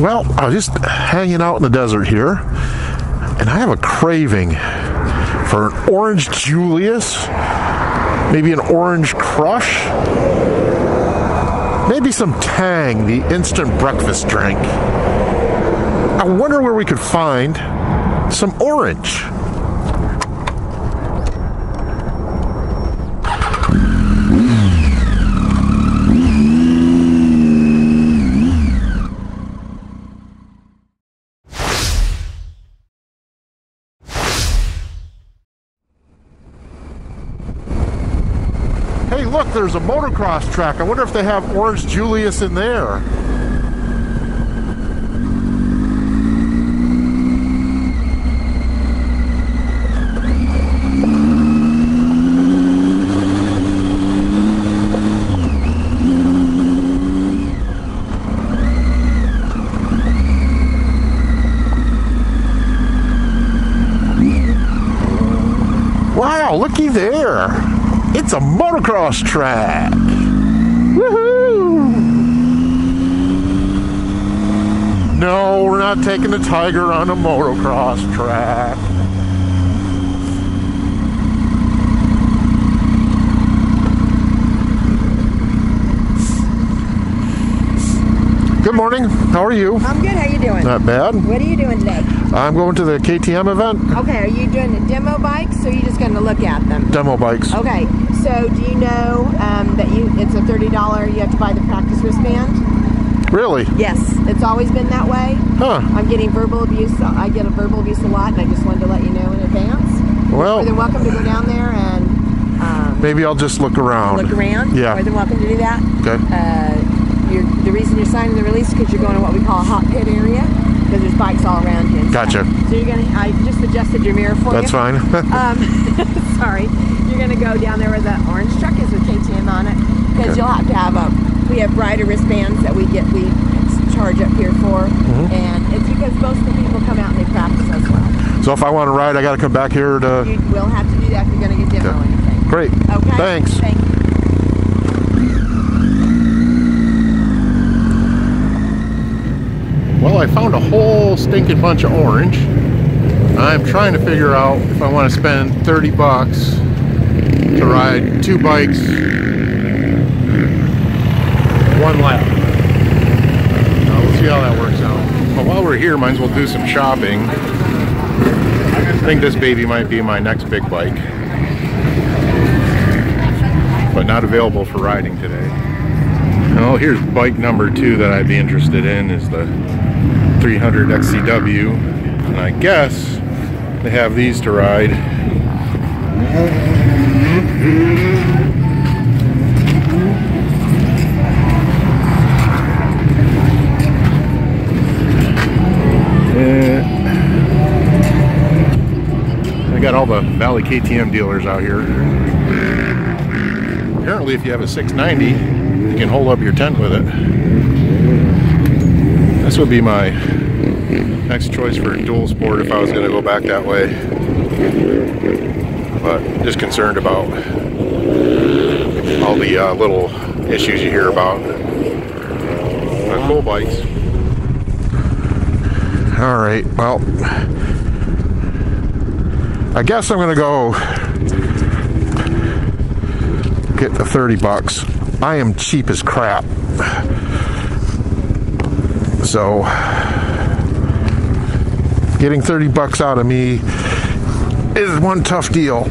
Well, I was just hanging out in the desert here, and I have a craving for an orange Julius, maybe an orange crush, maybe some Tang, the instant breakfast drink. I wonder where we could find some orange. Hey, look, there's a motocross track. I wonder if they have orange Julius in there. Wow, looky there. It's a motocross track. Woohoo! No, we're not taking the Tiger on a motocross track. Good morning. How are you? I'm good. How you doing? Not bad. What are you doing today? I'm going to the KTM event. Okay. Are you doing the demo bikes, or are you just going to look at them? Demo bikes. Okay. So, do you know that it's a $30? You have to buy the practice wristband. Really? Yes. It's always been that way. Huh. I'm getting verbal abuse. I get a verbal abuse a lot, and I just wanted to let you know in advance. Well, You're more than welcome to go down there and maybe I'll just look around. look around. Yeah. More than welcome to do that. Okay. The reason you're signing the release is because you're going to what we call a hot pit area, because there's bikes all around you. Gotcha. So you're gonna. I just adjusted your mirror for you. That's fine. Sorry. You're gonna go down there where the orange truck is with KTM on it, because you'll have to have we have rider wristbands that we charge up here for, and it's because most of the people come out and they practice as well. So if I want to ride, I got to come back here to. You will have to do that if you're gonna get demo anything. Great. Okay. Thanks. Thank you. Well, I found a whole stinking bunch of orange. I'm trying to figure out if I want to spend 30 bucks to ride 2 bikes, 1 lap. We'll see how that works out. But while we're here, might as well do some shopping. I think this baby might be my next big bike, but not available for riding today. Oh, here's bike number 2 that I'd be interested in, is the 300 XCW, and I guess they have these to ride. I got all the Valley KTM dealers out here. Apparently if you have a 690, you can hold up your tent with it. This would be my next choice for dual sport if I was going to go back that way. But just concerned about all the little issues you hear about. Cool bikes. Alright, well, I guess I'm going to go get the 30 bucks. I am cheap as crap. So getting 30 bucks out of me is one tough deal.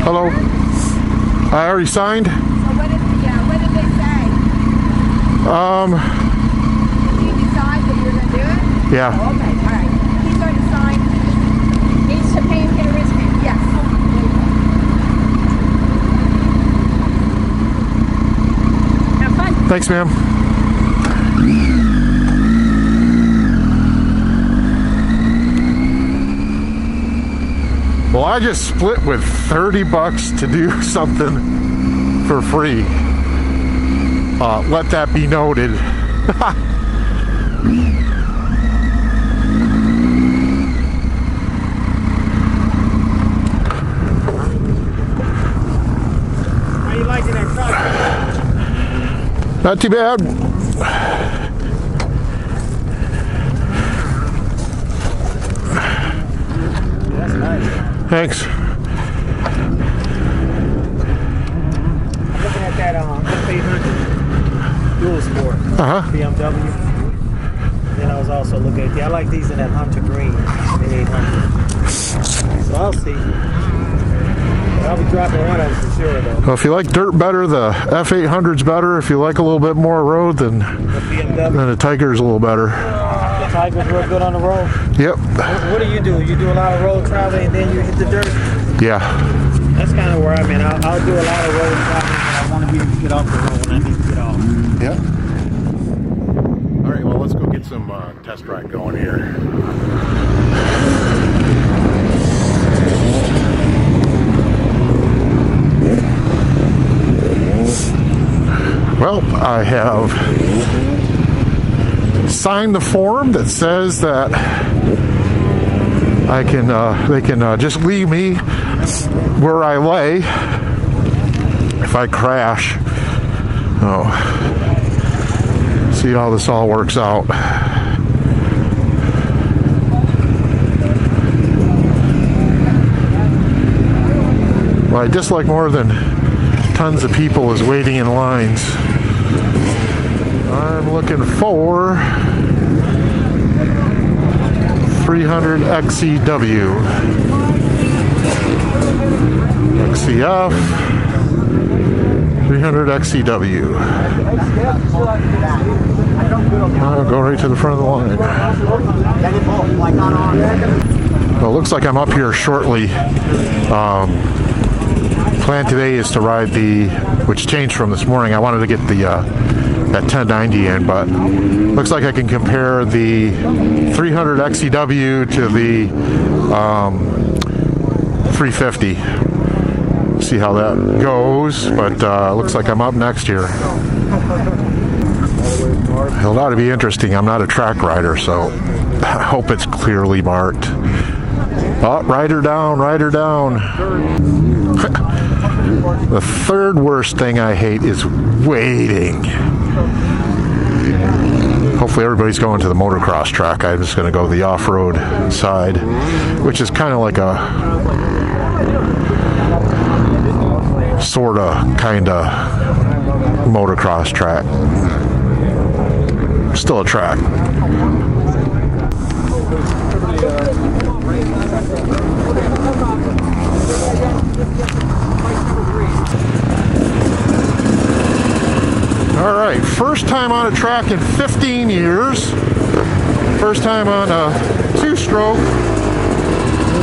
Hello. I already signed. So what did they say? Did you decide that you're going to do it? Yeah. Oh, okay, all right. He's going to sign. Needs to pay and get a wristband. Yes. Thanks, ma'am. Well, I just split with 30 bucks to do something for free. Let that be noted. How you liking that truck? Not too bad. That's nice. Thanks. I'm looking at that F800 dual sport BMW. Then I was also looking at I like these in that hunter green, the 800. So I'll see. But I'll be dropping one of them for sure, though. Well, if you like dirt better, the F800's better. If you like a little bit more road, then the Tiger's a little better. The Tiger's real good on the road. Yep. What do? You do a lot of road traveling and then you hit the dirt? Yeah. That's kind of where I'm in. I'll do a lot of road traveling, but I want to be able to get off the road when I need to get off. Yeah. All right, well, let's go get some test ride going here. Well, I have signed the form that says that I can, they can just leave me where I lay if I crash. Oh, see how this all works out. What I dislike more than tons of people is waiting in lines. I'm looking for 300 XCW, XCF, 300 XCW. I'll go right to the front of the line. Well, it looks like I'm up here shortly. Plan today is to ride which changed from this morning. I wanted to get that 1090 in, but looks like I can compare the 300 XCW to the 350. See how that goes, but looks like I'm up next here. It ought to be interesting. I'm not a track rider, so I hope it's clearly marked. Oh, rider down, rider down. The third worst thing I hate is waiting. Hopefully everybody's going to the motocross track. I'm just going to go the off-road side, which is kind of like a sorta, kinda motocross track. Still a track. All right, first time on a track in 15 years. First time on a two-stroke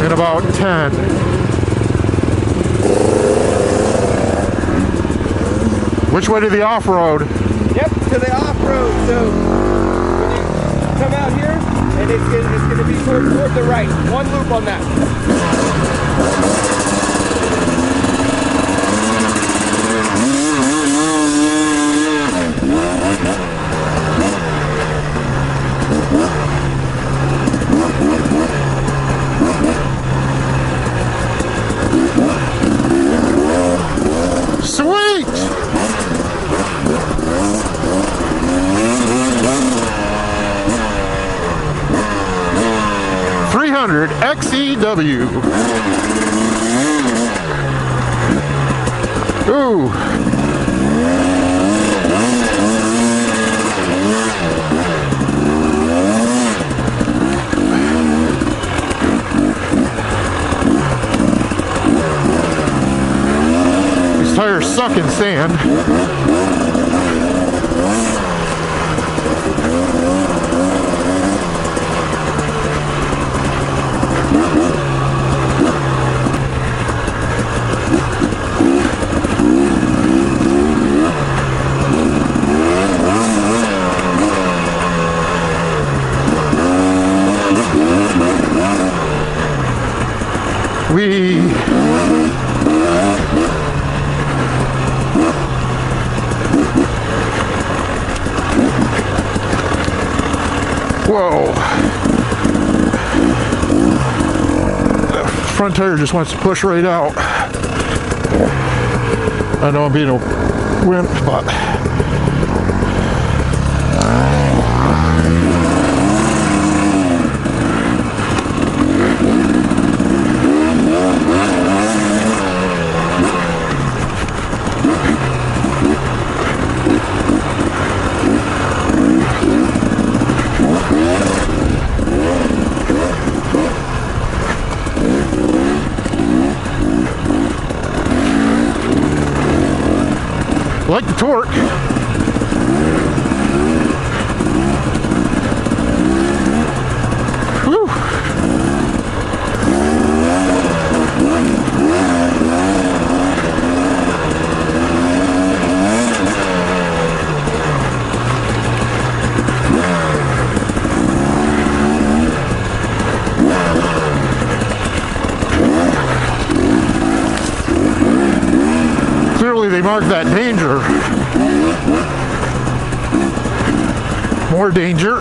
in about 10. Which way to the off-road? Yep, to the off-road. So when you come out here, and it's going to be toward the right. One loop on that. Sweet! XCW. Ooh. These tires suck in sand. front tire just wants to push right out. I know I'm being a wimp, but I like the torque. Whew. Clearly they marked that danger. More danger.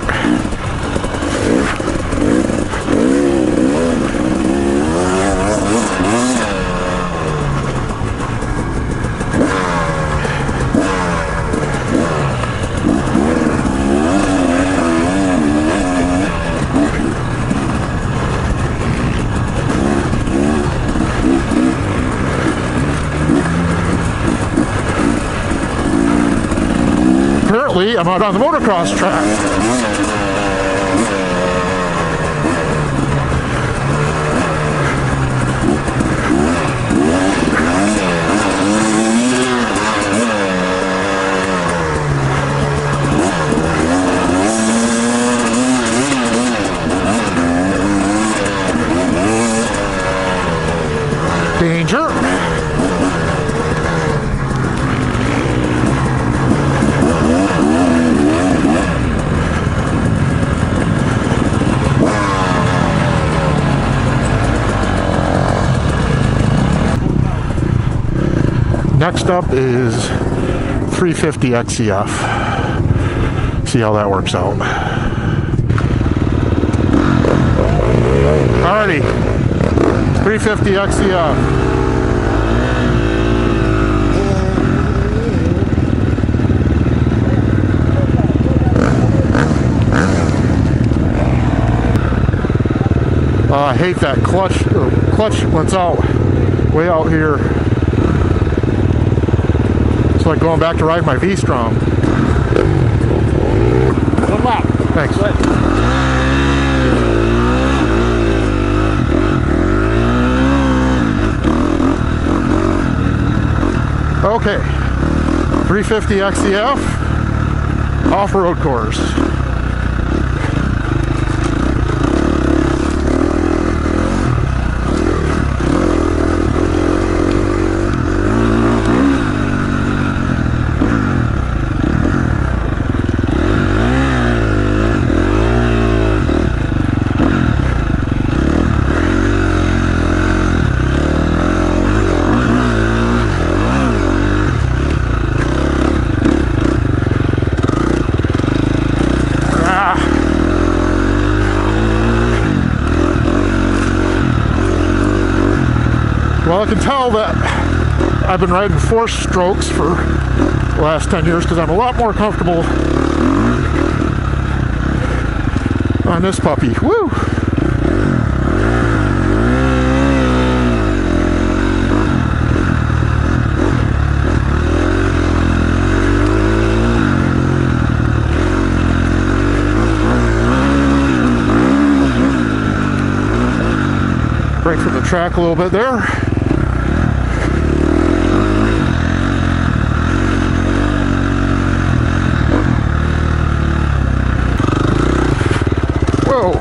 Apparently, I'm out on the motocross track. Danger. Next up is 350 XCF. See how that works out. Alrighty, 350 XCF. I hate that clutch. Clutch went out way out here. It's like going back to ride my V-Strom. Good luck. Thanks. Good. Okay, 350 XCF off-road course. Well, I can tell that I've been riding 4 strokes for the last 10 years because I'm a lot more comfortable on this puppy. Woo! Break from the track a little bit there. Whoa.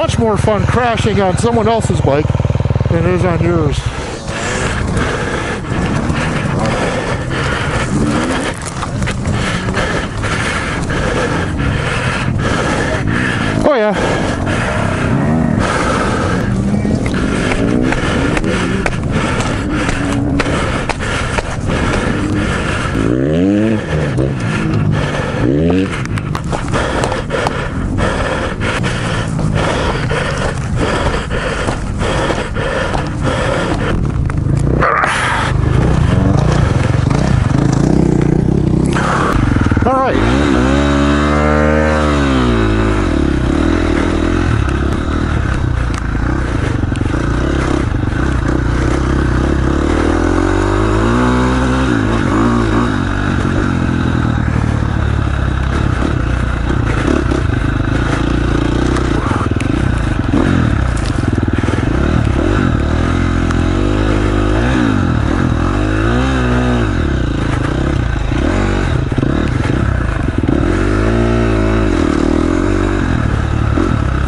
much more fun crashing on someone else's bike than it is on yours. Oh yeah. All right.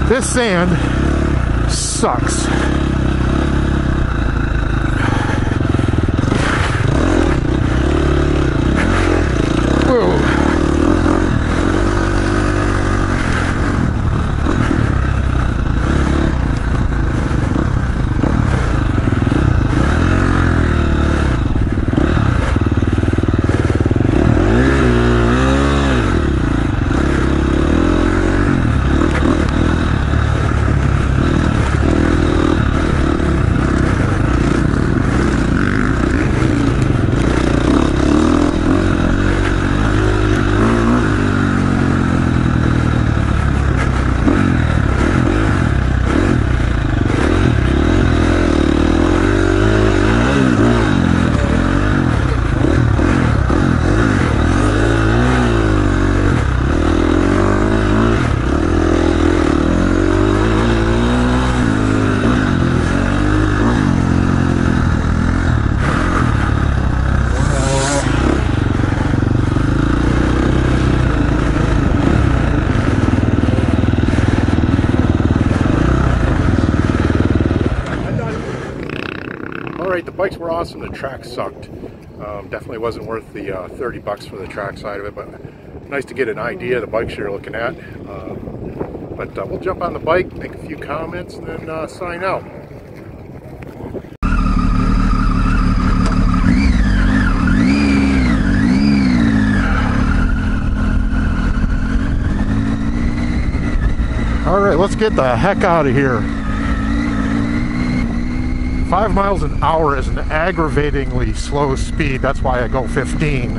This sand sucks. Whoa. Alright, the bikes were awesome, the track sucked. Definitely wasn't worth the $30 for the track side of it, but nice to get an idea of the bikes you're looking at. But we'll jump on the bike, make a few comments, and then sign out. Alright, let's get the heck out of here. 5 miles an hour is an aggravatingly slow speed. That's why I go 15.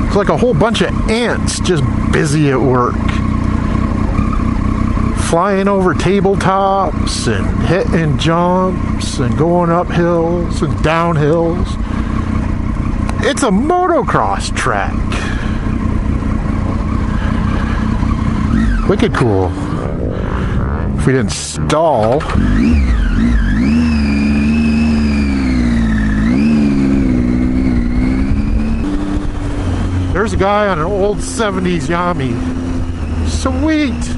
It's like a whole bunch of ants just busy at work. Flying over tabletops and hitting jumps and going up hills and down hills. It's a motocross track. Wicked cool. If we didn't stall. There's a guy on an old 70s Yami. Sweet.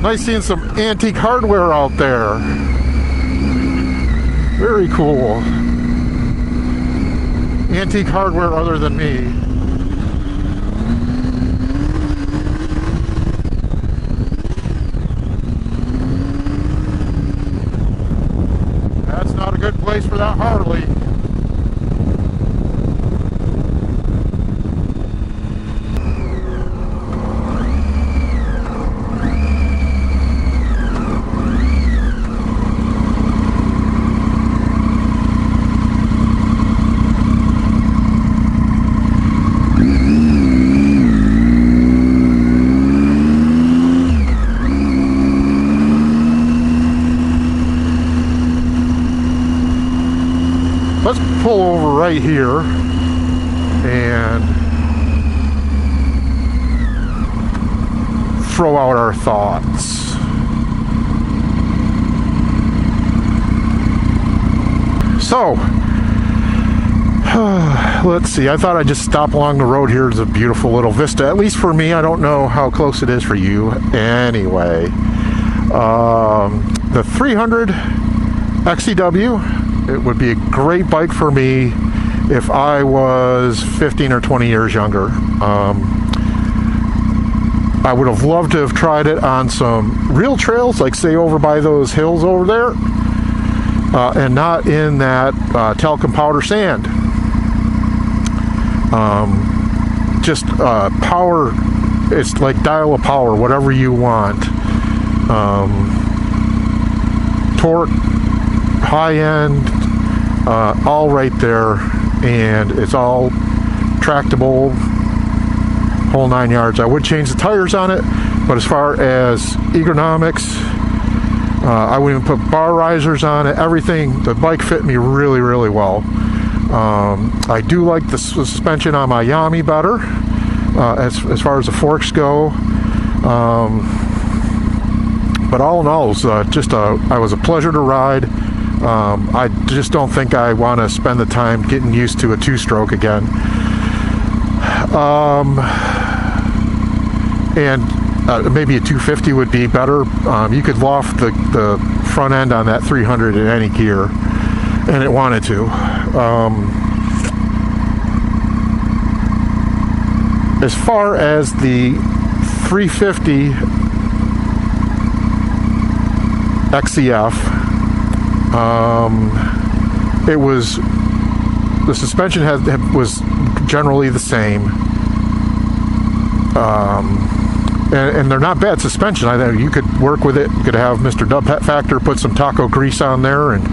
Nice seeing some antique hardware out there. Very cool. Antique hardware other than me. That's not a good place for that Harley. Let's pull over right here and throw out our thoughts. So, Let's see, I thought I'd just stop along the road here. It's a beautiful little vista, at least for me. I don't know how close it is for you. Anyway, the 300 XCW, it would be a great bike for me if I was 15 or 20 years younger. I would have loved to have tried it on some real trails, like say over by those hills over there, and not in that talcum powder sand. Just power, it's like dial of power, whatever you want. Torque, high end, all right there, and it's all tractable, whole 9 yards. I would change the tires on it, but as far as ergonomics, I would even put bar risers on it. Everything, the bike fit me really, really well. I do like the suspension on my Yami better, as far as the forks go. But all in all, it was it was a pleasure to ride. I just don't think I want to spend the time getting used to a two-stroke again. And maybe a 250 would be better. You could loft the front end on that 300 in any gear, and it wanted to. As far as the 350 XCF, it was, the suspension was generally the same, and they're not bad suspension. You could work with it. You could have Mr. Dub Factor put some taco grease on there, and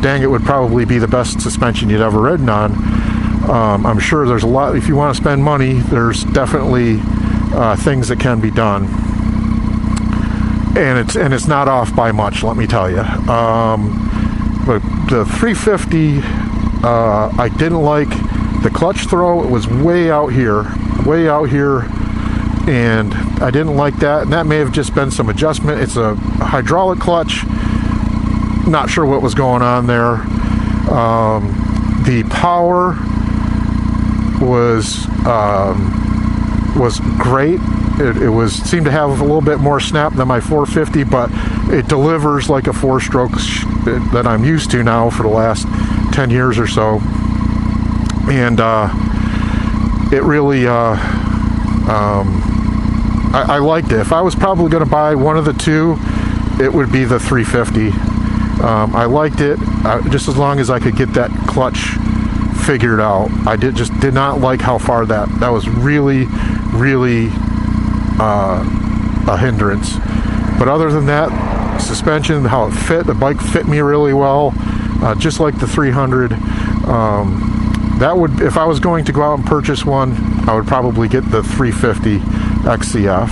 dang, it would probably be the best suspension you'd ever ridden on. I'm sure there's a lot, if you want to spend money, there's definitely things that can be done. And it's not off by much, let me tell you. But the 350, I didn't like the clutch throw. It was way out here, and I didn't like that. And that may have just been some adjustment. It's a hydraulic clutch. Not sure what was going on there. The power was great. It seemed to have a little bit more snap than my 450, but it delivers like a four-stroke that I'm used to now for the last 10 years or so. And it really, I liked it. If I was probably going to buy one of the two, it would be the 350. I liked it just as long as I could get that clutch figured out. I just did not like how far that was really a hindrance. But other than that, suspension, how it fit, the bike fit me really well, just like the 300. That would, if I was going to go out and purchase one, I would probably get the 350 XCF.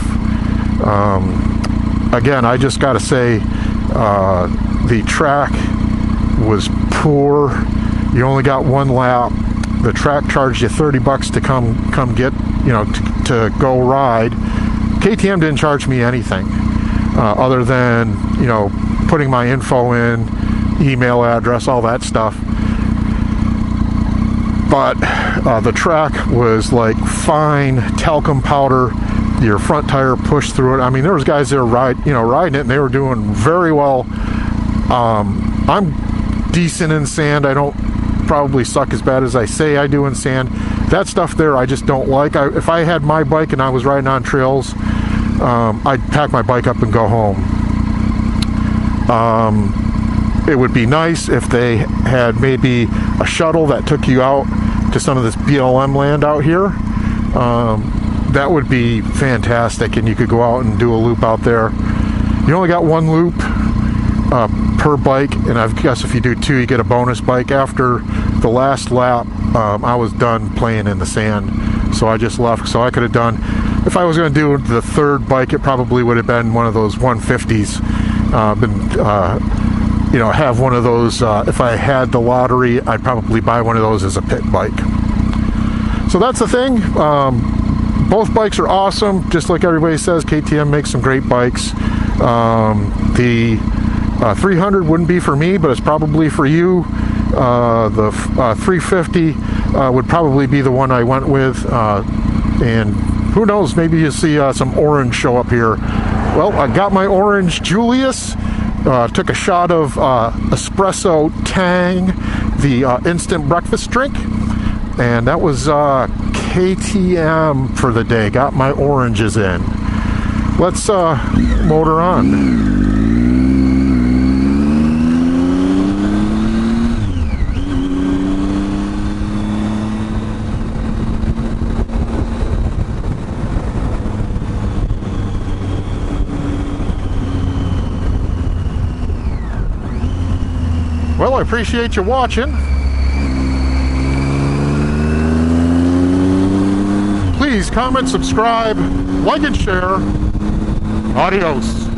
Again, I just got to say, the track was poor. You only got one lap. The track charged you $30 to come get, to go ride. KTM didn't charge me anything other than, putting my info in, email address, all that stuff. But the track was like fine talcum powder. Your front tire pushed through it. I mean, there was guys there riding it, and they were doing very well. I'm decent in sand. I don't probably suck as bad as I say I do in sand. That stuff there I just don't like. If I had my bike and I was riding on trails, I'd pack my bike up and go home. It would be nice if they had maybe a shuttle that took you out to some of this BLM land out here. That would be fantastic, and you could go out and do a loop out there. You only got one loop per bike, and I guess if you do two, you get a bonus bike. After the last lap, I was done playing in the sand, so I just left. So I could have done, if I was going to do the third bike, it probably would have been one of those 150s. Have one of those. If I had the lottery, I'd probably buy one of those as a pit bike. So that's the thing. Both bikes are awesome. Just like everybody says, KTM makes some great bikes. The 300 wouldn't be for me, but it's probably for you. The 350 would probably be the one I went with, and who knows, maybe you see some orange show up here. Well, I got my orange Julius, took a shot of espresso Tang, the instant breakfast drink, and that was KTM for the day. Got my oranges in. Let's motor on. Well, I appreciate you watching. Please comment, subscribe, like, and share. Adios.